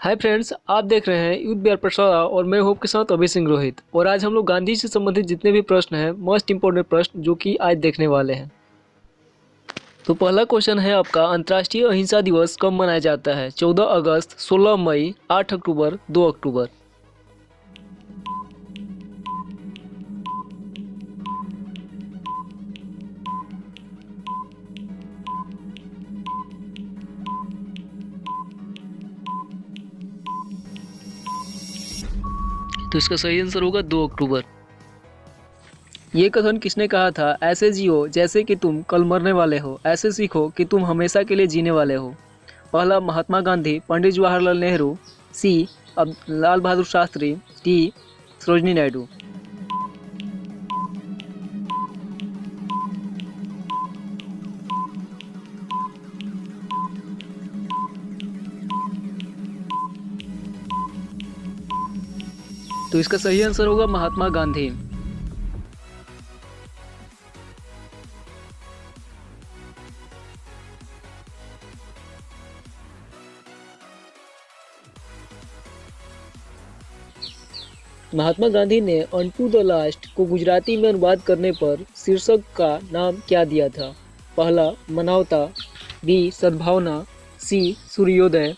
Hi friends, आप देख रहे हैं यूथ बिहार प्रसादा और मैं होप के साथ अभय सिंह रोहित। और आज हम लोग गांधी से संबंधित जितने भी प्रश्न हैं, मोस्ट इंपोर्टेंट प्रश्न जो कि आज देखने वाले हैं। तो पहला क्वेश्चन है आपका, अंतर्राष्ट्रीय अहिंसा दिवस कब मनाया जाता है? 14 अगस्त, 16 मई, 8 अक्टूबर, 2 अक्टूबर। तो इसका सही आंसर होगा 2 अक्टूबर। ये कथन किसने कहा था? ऐसे जियो जैसे कि तुम कल मरने वाले हो, ऐसे सीखो कि तुम हमेशा के लिए जीने वाले हो। पहला महात्मा गांधी, पंडित जवाहरलाल नेहरू, सी अब लाल बहादुर शास्त्री, डी सरोजिनी नायडू। तो इसका सही आंसर होगा महात्मा गांधी। महात्मा गांधी ने अनटू द लास्ट को गुजराती में अनुवाद करने पर शीर्षक का नाम क्या दिया था? पहला मानवता, बी सद्भावना, सी सूर्योदय,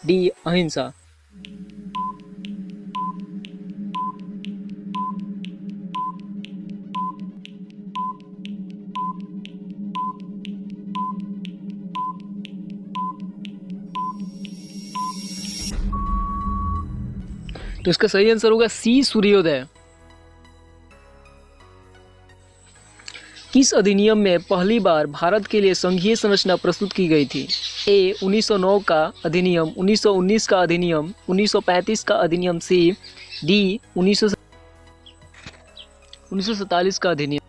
डी अहिंसा। तो इसका सही आंसर होगा सी सूर्योदय। किस अधिनियम में पहली बार भारत के लिए संघीय संरचना प्रस्तुत की गई थी? ए 1909 का अधिनियम, 1919 का अधिनियम, 1935 का अधिनियम, सी डी 1947 का अधिनियम।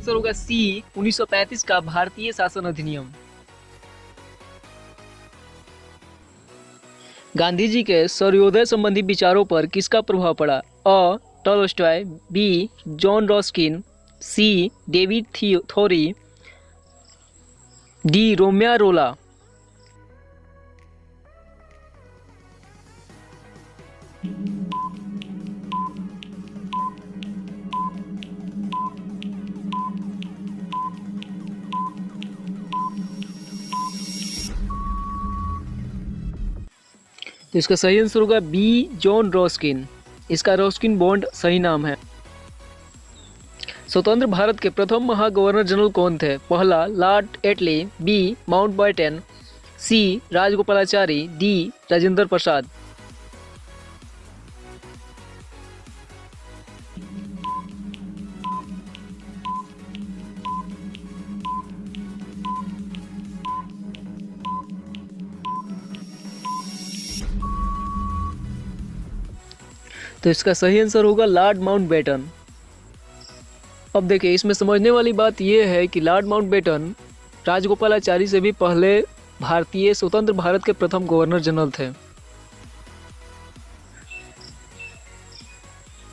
आंसर होगा सी 1935 का भारतीय शासन अधिनियम। गांधी जी के सूर्योदय संबंधी विचारों पर किसका प्रभाव पड़ा? अ Tolstoy, B John Ruskin, C David थोरी, डी रोमियो रोला। तो इसका सही आंसर होगा बी जॉन रस्किन। इसका रस्किन बॉन्ड सही नाम है। स्वतंत्र भारत के प्रथम महागवर्नर जनरल कौन थे? पहला लॉर्ड एटली, बी माउंटबेटन, सी राजगोपालाचारी, डी राजेंद्र प्रसाद। तो इसका सही आंसर होगा लॉर्ड माउंटबेटन। अब देखिए, इसमें समझने वाली बात यह है कि लॉर्ड माउंटबेटन राजगोपालाचारी से भी पहले भारतीय स्वतंत्र भारत के प्रथम गवर्नर जनरल थे।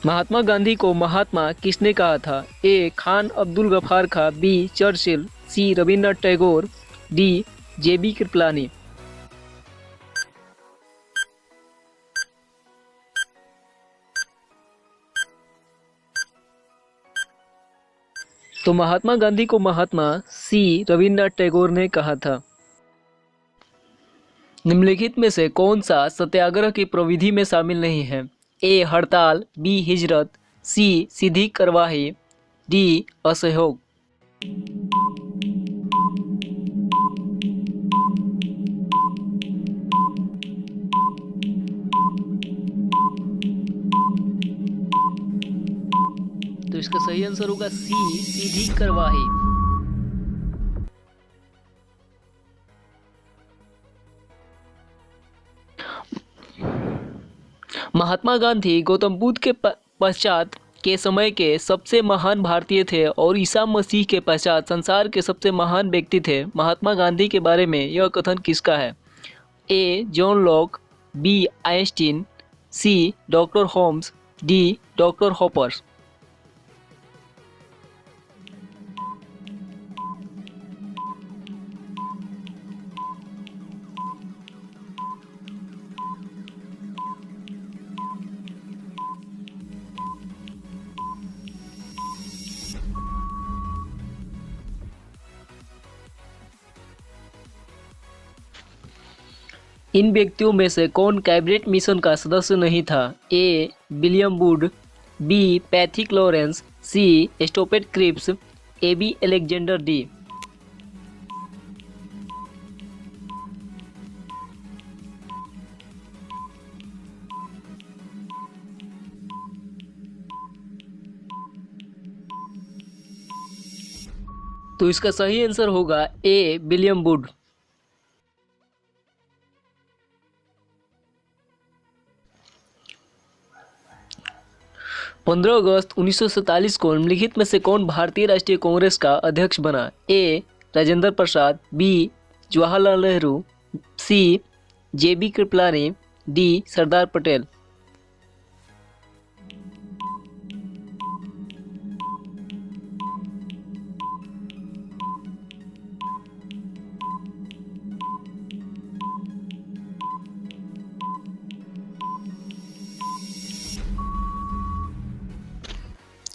महात्मा गांधी को महात्मा किसने कहा था? ए खान अब्दुल गफार खां, बी चर्चिल, सी रविन्द्रनाथ टैगोर, डी जेबी कृपलानी। तो महात्मा गांधी को महात्मा सी रविन्द्रनाथ टैगोर ने कहा था। निम्नलिखित में से कौन सा सत्याग्रह की प्रविधि में शामिल नहीं है? ए हड़ताल, बी हिजरत, सी सीधी कार्यवाही, डी असहयोग। तो इसका सही आंसर होगा सी सीधी कार्यवाही। महात्मा गांधी गौतम बुद्ध के पश्चात के समय के सबसे महान भारतीय थे और ईसा मसीह के पश्चात संसार के सबसे महान व्यक्ति थे। महात्मा गांधी के बारे में यह कथन किसका है? A John Locke, B Einstein, C doctor Holmes, D doctor Hopper. इन व्यक्तियों में से कौन कैबिनेट मिशन का सदस्य नहीं था? A William Wood, B Pethick Lawrence, C Stafford Cripps, A V Alexander D. तो इसका सही आंसर होगा ए विलियम वुड। 15 अगस्त 1947 को निम्नलिखित में से कौन भारतीय राष्ट्रीय कांग्रेस का अध्यक्ष बना? ए राजेंद्र प्रसाद, बी जवाहरलाल नेहरू, सी जेबी कृपलानी, डी सरदार पटेल।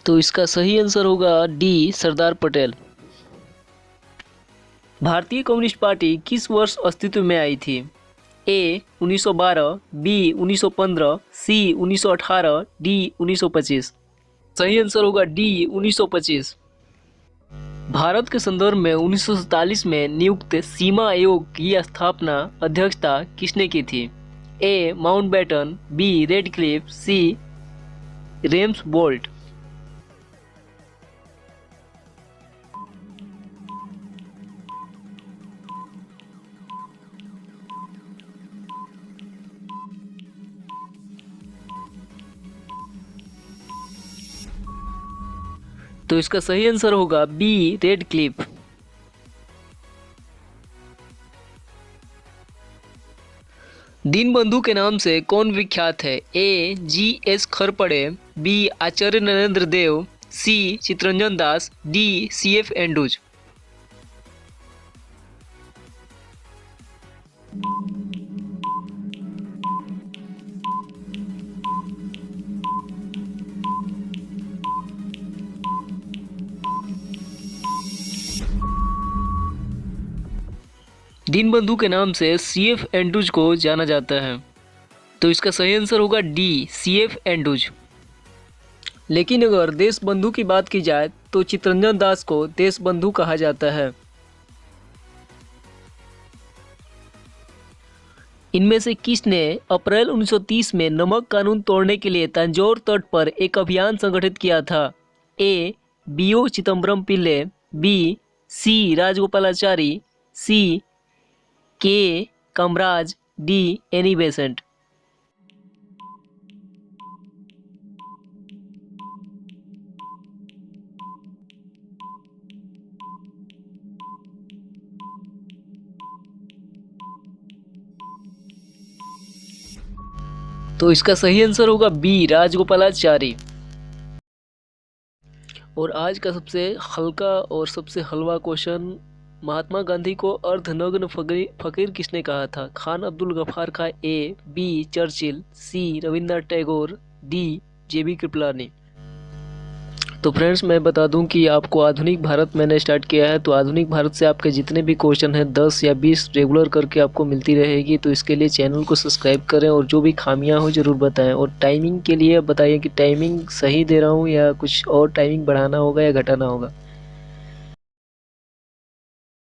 तो इसका सही आंसर होगा डी सरदार पटेल। भारतीय कम्युनिस्ट पार्टी किस वर्ष अस्तित्व में आई थी? ए 1912, बी 1915, सी 1918, डी 1925। सही आंसर होगा डी 1925। भारत के संदर्भ में 1947 में नियुक्त सीमा आयोग की स्थापना अध्यक्षता किसने की थी? ए माउंटबेटन, बी रेडक्लिफ, सी रेम्स बोल्ट। तो इसका सही आंसर होगा बी रेडक्लिफ। दीनबंधु के नाम से कौन विख्यात है? ए जी.एस. खरपड़े, बी आचार्य नरेंद्र देव, सी Chittaranjan Das, D CF. Andrews. Deenbandhu के नाम से सी.एफ. एंड्रूज को जाना जाता है। तो इसका सही आंसर होगा डी सी.एफ. एंड्रूज। लेकिन अगर देशबंधु की बात की जाए तो चित्तरंजन दास को देशबंधु कहा जाता है। इनमें से किसने अप्रैल 1930 में नमक कानून तोड़ने के लिए तंजौर तट पर एक अभियान संगठित किया था? ए बी.ओ. चिदम्बरम पिल्ले, बी सी राजगोपालाचारी, सी के कामराज, डी एनी बेसेंट। तो इसका सही आंसर होगा बी राजगोपालाचारी। और आज का सबसे हल्का और सबसे हलवा क्वेश्चन, महात्मा गांधी को अर्धनग्न फकीर किसने कहा था? Khan Abdul Ghaffar Khan, A B Churchill, C Rabindranath Tagore, D J B Kripalani. तो फ्रेंड्स मैं बता दूं कि आपको आधुनिक भारत मैंने स्टार्ट किया है, तो आधुनिक भारत से आपके जितने भी क्वेश्चन हैं 10 या 20 रेगुलर करके आपको मिलती रहेगी। तो इसके लिए चैनल को सब्सक्राइब करें और जो भी खामियां हो ज़रूर बताएं। और टाइमिंग के लिए बताइए कि टाइमिंग सही दे रहा हूं या कुछ और टाइमिंग बढ़ाना होगा या घटाना होगा।